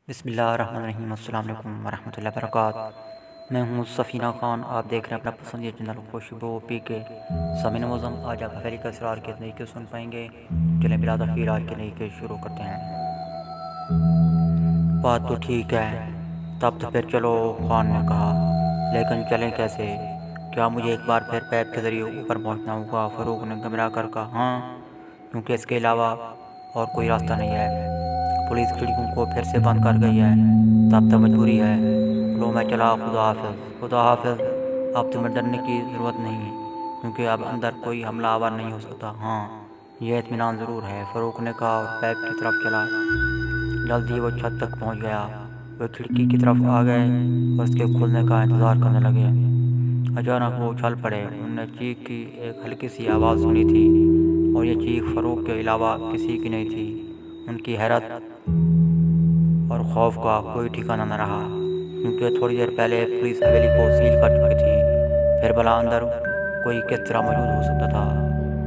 बिस्मिल्लाहिर्रहमानिर्रहीम अस्सलाम वालेकुम वरहमतुल्लाहि वबरकातुहू। मैं हूँ सफ़ीना खान, आप देख रहे हैं अपना पसंदीदा चैनल खुशबू पी के सामीन मौज़म। आज आप हवेली का असरार के तरीके सुन पाएंगे। चलें बिला तख़ीर आज के तरीके शुरू करते हैं। बात तो ठीक है, तब तो फिर चलो, खान ने कहा, लेकिन चलें कैसे? क्या मुझे एक बार फिर पैप के ज़रिए ऊपर पहुँचना होगा? फ़ारूक ने घबरा कर कहा। हाँ, क्योंकि इसके अलावा और कोई रास्ता नहीं है। पुलिस खिड़कियों को फिर से बंद कर गई है, तब तो मजबूरी है। लो मैं चला, खुदा हाफिज़। खुदा हाफिज़। अब तुम्हें डरने की ज़रूरत नहीं, क्योंकि अब अंदर कोई हमलावर नहीं हो सकता। हाँ, यह इत्मीनान ज़रूर है, फ़ारूक ने कहा और पैप की तरफ चला। जल्द ही वो छत तक पहुंच गया। वे खिड़की की तरफ आ गए और उसके खुलने का इंतज़ार करने लगे। अचानक वो उछल पड़े। उन्होंने चीख की एक हल्की सी आवाज़ सुनी थी, और ये चीख फ़ारूक के अलावा किसी की नहीं थी। उनकी हैरत और खौफ का कोई ठिकाना न रहा, क्योंकि थोड़ी देर पहले पुलिस हवेली को सील कर चुकी थी। फिर भला अंदर कोई किस तरह मौजूद हो सकता था?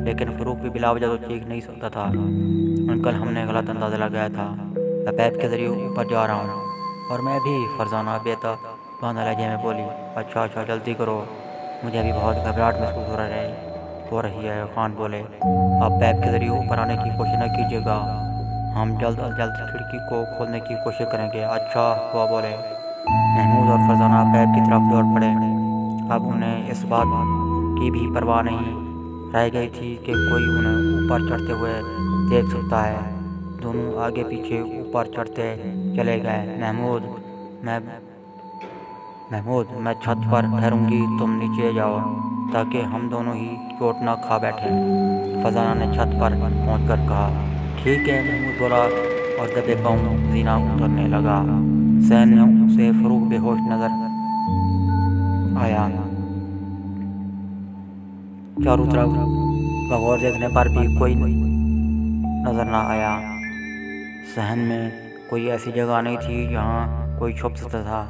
लेकिन फ़ारूक भी बिला वजह तो चीख नहीं सकता था। अंकल, हमने गलत अंदाज़ा लगाया था। मैं पैप के ज़रिए ऊपर जा रहा हूँ। और मैं भी, फरजाना बेताबाना लहजे में बोली। अच्छा अच्छा, जल्दी करो, मुझे अभी बहुत घबराहट महसूस हो रही है। खान बोले, आप पैप के ज़रिए ऊपर आने की कोशिश न कीजिएगा, हम जल्द अज जल्द खिड़की को खोलने की कोशिश करेंगे। अच्छा हुआ, बोले। महमूद और फरजाना पैप की तरफ दौड़ पड़े। अब उन्हें इस बात की भी परवाह नहीं रह गई थी कि कोई उन्हें ऊपर चढ़ते हुए देख सकता है। दोनों आगे पीछे ऊपर चढ़ते चले गए। मैं मैं छत पर ठहरूंगी, तुम नीचे जाओ, ताकि हम दोनों ही चोट न खा बैठें। फरजाना ने छत पर पहुंचकर कहा। ठीक है, महमूद बोला और दबे पाँव जीना उतरने लगा। सहन में उसे फ़ारूक बेहोश नजर आया। चारों तरफ बगौर देखने पर भी कोई नजर न आया। सहन में कोई ऐसी जगह नहीं थी जहाँ कोई छुप सकता था।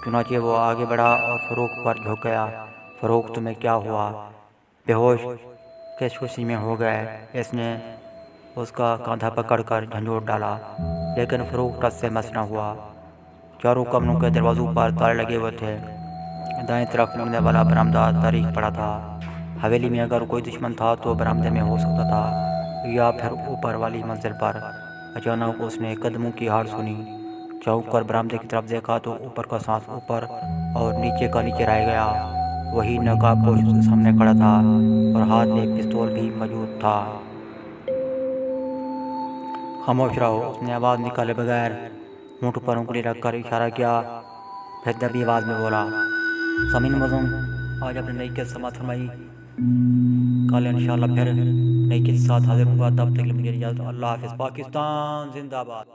चुनाचे वो आगे बढ़ा और फ़ारूक पर झुक गया। फ़ारूक, तुम्हें क्या हुआ? बेहोश किस खुशी में हो गए? इसने उसका कंधा पकड़कर झंझोड़ डाला, लेकिन फ़ारूक टस से मस न हुआ। चारों कमरों के दरवाज़ों पर ताले लगे हुए थे। दाएं तरफ मुड़ने वाला बरामदा तारीख पड़ा था। हवेली में अगर कोई दुश्मन था तो बरामदे में हो सकता था, या फिर ऊपर वाली मंजिल पर। अचानक उसने कदमों की हार सुनी। चौंक कर बरामदे की तरफ देखा तो ऊपर का सांस ऊपर और नीचे का नीचे रह गया। वही नकाबपोश उसके सामने खड़ा था और हाथ में पिस्तौल भी मौजूद था। खामोश रहो, उसने आवाज़ निकाले बगैर होंठ पर उंगली रखकर इशारा किया। फिर दबी आवाज़ में बोला, सामीन मौज़ूम, आज अपने नई किस्त समात फरमाई। कल इंशाअल्लाह फिर नई किस्त साथ हाजिर होगा। तब तक के लिए मुझे इजाज़त। अल्लाह हाफ़िज़। पाकिस्तान जिंदाबाद।